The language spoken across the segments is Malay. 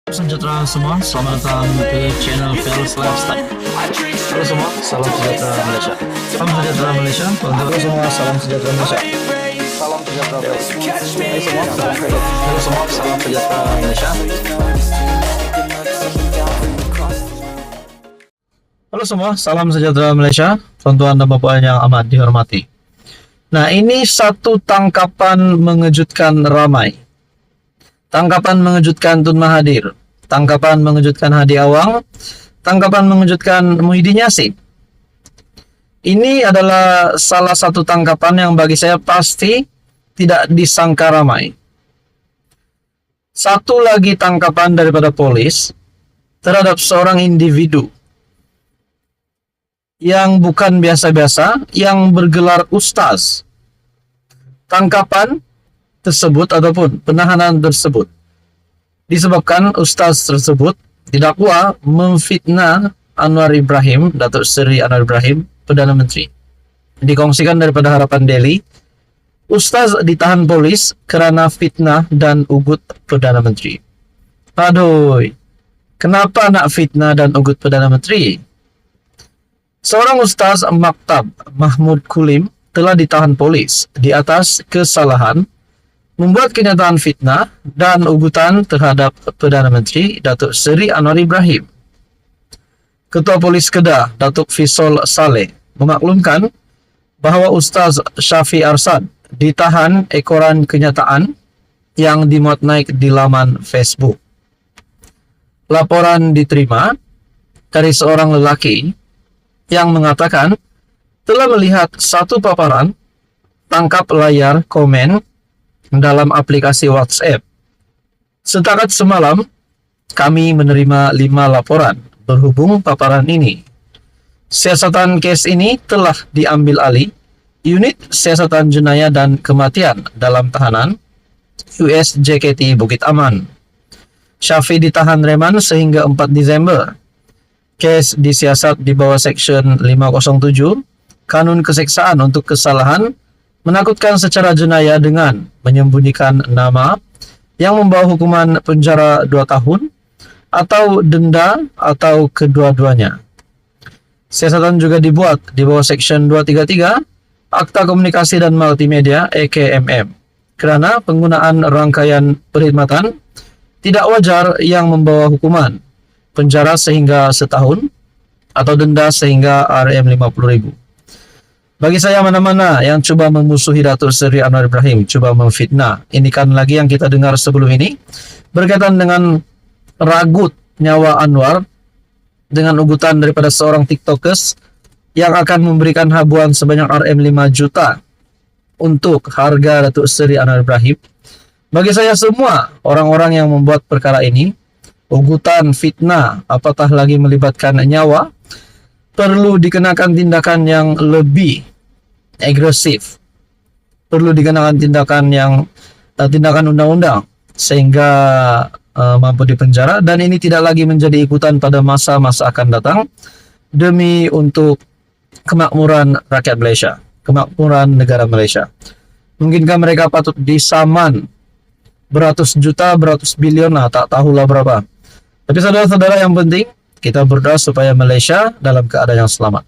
Sejahtera semua, selamat datang ke channel Fels Lifestyle. Halo semua, salam sejahtera Malaysia. Salam sejahtera Malaysia. Halo semua, salam sejahtera Malaysia. Salam sejahtera Malaysia. Halo semua, salam sejahtera Malaysia. Halo semua, salam sejahtera Malaysia. Tuan-tuan dan bapak yang amat dihormati. Nah, ini satu tangkapan mengejutkan ramai. Tangkapan mengejutkan Tun Mahathir, tangkapan mengejutkan Hadi Awang, tangkapan mengejutkan Muhyiddin Yassin. Ini adalah salah satu tangkapan yang bagi saya pasti tidak disangka ramai. Satu lagi tangkapan daripada polis terhadap seorang individu yang bukan biasa-biasa, yang bergelar ustaz. Tangkapan tersebut ataupun penahanan tersebut disebabkan ustaz tersebut didakwa memfitnah Anwar Ibrahim, Datuk Seri Anwar Ibrahim, Perdana Menteri. Dikongsikan daripada Harapan Daily, ustaz ditahan polis kerana fitnah dan ugut Perdana Menteri. Aduh, kenapa nak fitnah dan ugut Perdana Menteri? Seorang ustaz maktab Mahmud Kulim telah ditahan polis di atas kesalahan membuat kenyataan fitnah dan ugutan terhadap Perdana Menteri Datuk Seri Anwar Ibrahim. Ketua Polis Kedah, Datuk Fisol Saleh, memaklumkan bahawa Ustaz Syafi Arsad ditahan ekoran kenyataan yang dimuat naik di laman Facebook. Laporan diterima dari seorang lelaki yang mengatakan telah melihat satu paparan tangkap layar komen dalam aplikasi WhatsApp. Setakat semalam, kami menerima 5 laporan berhubung paparan ini. Siasatan kes ini telah diambil alih Unit Siasatan Jenayah dan Kematian dalam Tahanan USJKT Bukit Aman. Syafi ditahan reman sehingga 4 Disember. Kes disiasat di bawah Seksyen 507 Kanun Keseksaan untuk kesalahan menakutkan secara jenayah dengan menyembunyikan nama yang membawa hukuman penjara 2 tahun atau denda atau kedua-duanya. Siasatan juga dibuat di bawah Seksyen 233 Akta Komunikasi dan Multimedia AKMM kerana penggunaan rangkaian perkhidmatan tidak wajar yang membawa hukuman penjara sehingga setahun atau denda sehingga RM50,000. Bagi saya, mana-mana yang cuba memusuhi Datuk Seri Anwar Ibrahim, cuba memfitnah. Ini kan lagi yang kita dengar sebelum ini berkaitan dengan ragut nyawa Anwar dengan ugutan daripada seorang TikTokers yang akan memberikan habuan sebanyak RM5 juta untuk harga Datuk Seri Anwar Ibrahim. Bagi saya, semua orang-orang yang membuat perkara ini, ugutan, fitnah, apatah lagi melibatkan nyawa, perlu dikenakan tindakan yang lebih agresif. Perlu dikenakan tindakan undang-undang sehingga mampu dipenjara, dan ini tidak lagi menjadi ikutan pada masa-masa akan datang demi untuk kemakmuran rakyat Malaysia, kemakmuran negara Malaysia. Mungkinkah mereka patut disaman beratus juta, beratus bilion, tak tahulah berapa. Tapi saudara-saudara, yang penting kita berdoa supaya Malaysia dalam keadaan yang selamat.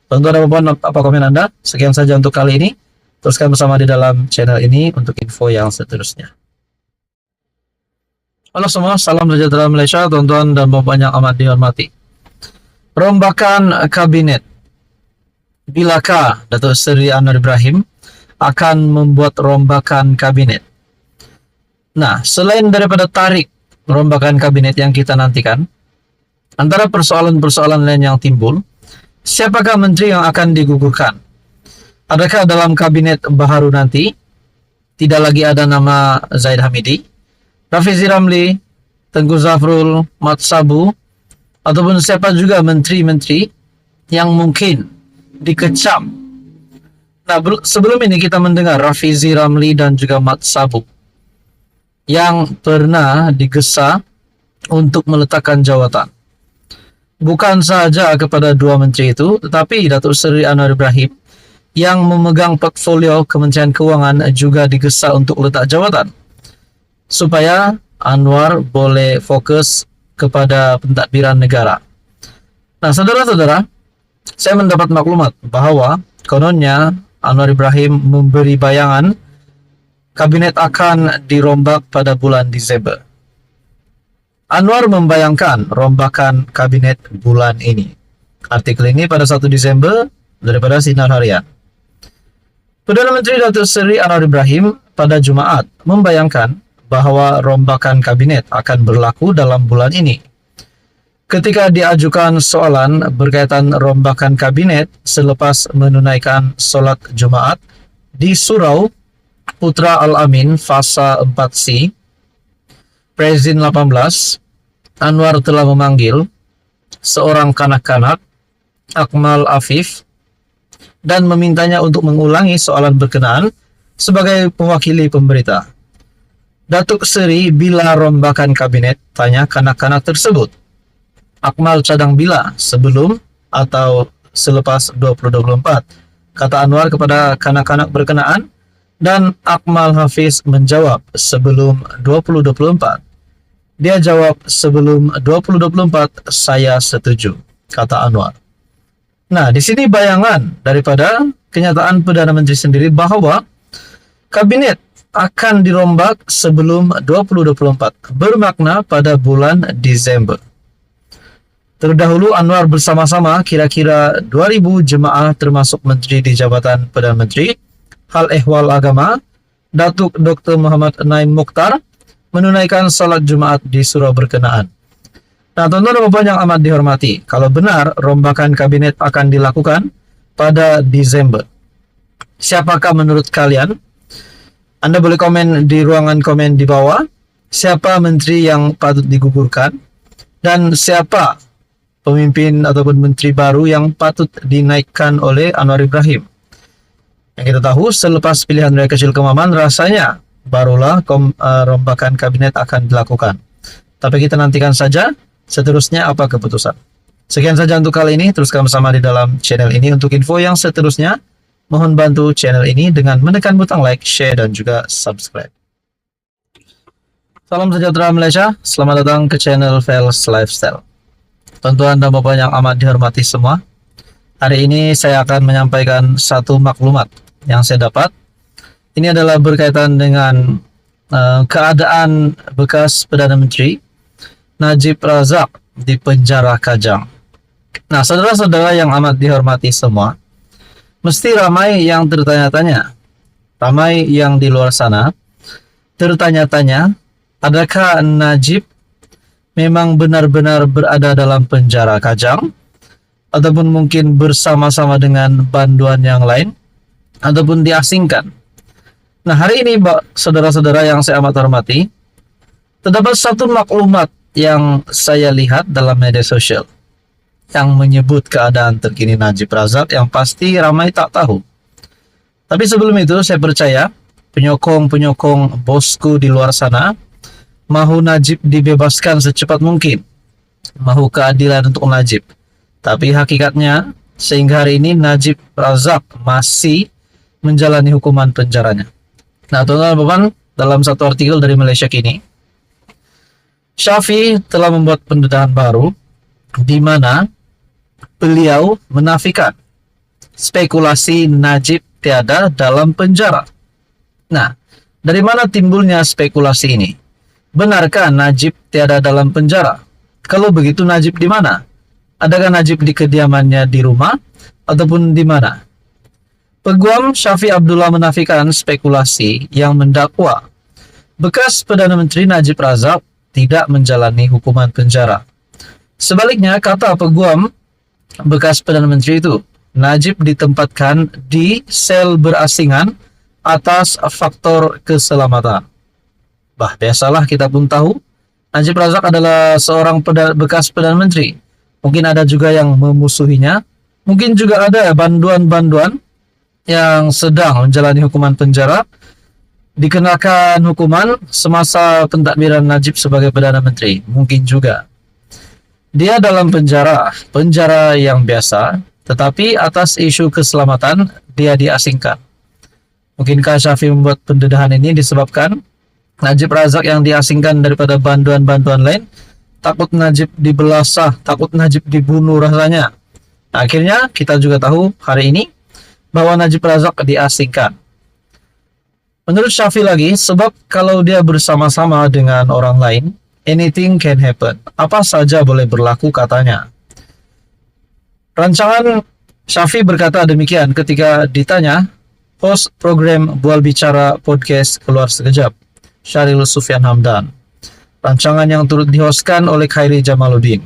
Tuan-tuan dan puan, apa komen Anda? Sekian saja untuk kali ini. Teruskan bersama di dalam channel ini untuk info yang seterusnya. Halo semua, salam sejahtera Malaysia, tuan-tuan dan puan yang amat dihormati. Perombakan kabinet. Bilakah Datuk Seri Anwar Ibrahim akan membuat rombakan kabinet? Nah, selain daripada tarik perombakan kabinet yang kita nantikan, antara persoalan-persoalan lain yang timbul, siapakah menteri yang akan digugurkan? Adakah dalam kabinet baharu nanti tidak lagi ada nama Zahid Hamidi, Rafizi Ramli, Tengku Zafrul, Mat Sabu, ataupun siapa juga menteri-menteri yang mungkin dikecam? Nah, sebelum ini kita mendengar Rafizi Ramli dan juga Mat Sabu yang pernah digesa untuk meletakkan jawatan. Bukan sahaja kepada 2 menteri itu, tetapi Datuk Seri Anwar Ibrahim yang memegang portfolio Kementerian Kewangan juga digesa untuk letak jawatan, supaya Anwar boleh fokus kepada pentadbiran negara. Nah, saudara-saudara, saya mendapat maklumat bahwa kononnya Anwar Ibrahim memberi bayangan kabinet akan dirombak pada bulan Desember. Anwar membayangkan rombakan kabinet bulan ini. Artikel ini pada 1 Desember daripada Sinar Harian. Perdana Menteri Datuk Seri Anwar Ibrahim pada Jumaat membayangkan bahwa rombakan kabinet akan berlaku dalam bulan ini. Ketika diajukan soalan berkaitan rombakan kabinet selepas menunaikan solat Jumaat di Surau Putra Al-Amin Fasa 4C, Presiden 18, Anwar telah memanggil seorang kanak-kanak, Akmal Afif, dan memintanya untuk mengulangi soalan berkenaan sebagai mewakili pemberita. Datuk Seri, bila rombakan kabinet, tanya kanak-kanak tersebut. Akmal cadang bila, sebelum atau selepas 2024, kata Anwar kepada kanak-kanak berkenaan, dan Akmal Hafiz menjawab sebelum 2024. Dia jawab sebelum 2024 saya setuju, kata Anwar. Nah, di sini bayangan daripada kenyataan Perdana Menteri sendiri bahwa kabinet akan dirombak sebelum 2024, bermakna pada bulan Desember. Terdahulu Anwar bersama-sama kira-kira 2.000 jemaah termasuk menteri di Jabatan Perdana Menteri, Hal Ehwal Agama, Datuk Dr. Muhammad Naim Mukhtar, menunaikan salat Jumaat di surau berkenaan. Nah, tuan-tuan dan puan yang amat dihormati, kalau benar rombakan kabinet akan dilakukan pada Desember, siapakah menurut kalian? Anda boleh komen di ruangan komen di bawah. Siapa menteri yang patut digugurkan? Dan siapa pemimpin ataupun menteri baru yang patut dinaikkan oleh Anwar Ibrahim? Yang kita tahu, selepas pilihan raya kecil Kemaman, rasanya barulah rombakan kabinet akan dilakukan. Tapi kita nantikan saja seterusnya apa keputusan. Sekian saja untuk kali ini. Teruskan bersama di dalam channel ini. Untuk info yang seterusnya, mohon bantu channel ini dengan menekan butang like, share, dan juga subscribe. Salam sejahtera Malaysia. Selamat datang ke channel Fels Lifestyle. Tuan-tuan dan puan yang amat dihormati semua, hari ini saya akan menyampaikan satu maklumat yang saya dapat. Ini adalah berkaitan dengan keadaan bekas Perdana Menteri Najib Razak di penjara Kajang. Nah, saudara-saudara yang amat dihormati semua, mesti ramai yang tertanya-tanya, ramai yang di luar sana tertanya-tanya, adakah Najib memang benar-benar berada dalam penjara Kajang, ataupun mungkin bersama-sama dengan banduan yang lain, ataupun diasingkan. Nah, hari ini, saudara-saudara yang saya amat hormati, terdapat satu maklumat yang saya lihat dalam media sosial yang menyebut keadaan terkini Najib Razak yang pasti ramai tak tahu. Tapi sebelum itu, saya percaya penyokong-penyokong bosku di luar sana mahu Najib dibebaskan secepat mungkin, mahu keadilan untuk Najib. Tapi hakikatnya sehingga hari ini Najib Razak masih menjalani hukuman penjaranya. Nah, teman-teman, dalam satu artikel dari Malaysia Kini, Syafi telah membuat pendedahan baru di mana beliau menafikan spekulasi Najib tiada dalam penjara. Nah, dari mana timbulnya spekulasi ini? Benarkah Najib tiada dalam penjara? Kalau begitu, Najib di mana? Adakah Najib di kediamannya di rumah ataupun di mana? Peguam Syafi Abdullah menafikan spekulasi yang mendakwa bekas Perdana Menteri Najib Razak tidak menjalani hukuman penjara. Sebaliknya, kata peguam bekas Perdana Menteri itu, Najib ditempatkan di sel berasingan atas faktor keselamatan. Biasalah, kita pun tahu Najib Razak adalah seorang bekas Perdana Menteri. Mungkin ada juga yang memusuhinya. Mungkin juga ada banduan-banduan yang sedang menjalani hukuman penjara dikenakan hukuman semasa pentadbiran Najib sebagai Perdana Menteri. Mungkin juga dia dalam penjara yang biasa, tetapi atas isu keselamatan dia diasingkan. Mungkinkah Syafi membuat pendedahan ini disebabkan Najib Razak yang diasingkan daripada bantuan-bantuan lain, takut Najib dibelasah, takut Najib dibunuh rasanya. Akhirnya kita juga tahu hari ini bahwa Najib Razak diasingkan. Menurut Syafi'i lagi, sebab kalau dia bersama-sama dengan orang lain, anything can happen. Apa saja boleh berlaku katanya. Rancangan Syafi'i berkata demikian ketika ditanya host program Bual Bicara Podcast Keluar Sekejap, Syahril Sufyan Hamdan. Rancangan yang turut dihostkan oleh Khairi Jamaluddin.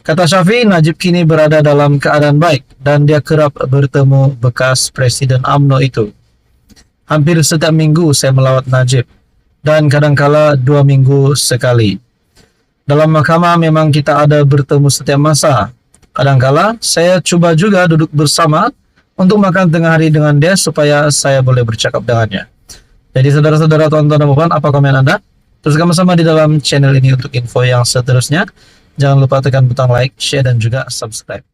Kata Syafi'i, Najib kini berada dalam keadaan baik dan dia kerap bertemu bekas Presiden UMNO itu. Hampir setiap minggu saya melawat Najib dan kadangkala 2 minggu sekali. Dalam mahkamah memang kita ada bertemu setiap masa. Kadangkala saya coba juga duduk bersama untuk makan tengah hari dengan dia supaya saya boleh bercakap dengannya. Jadi saudara-saudara, tuan-tuan dan puan, apa komen Anda? Terus bersama di dalam channel ini untuk info yang seterusnya. Jangan lupa tekan butang like, share, dan juga subscribe.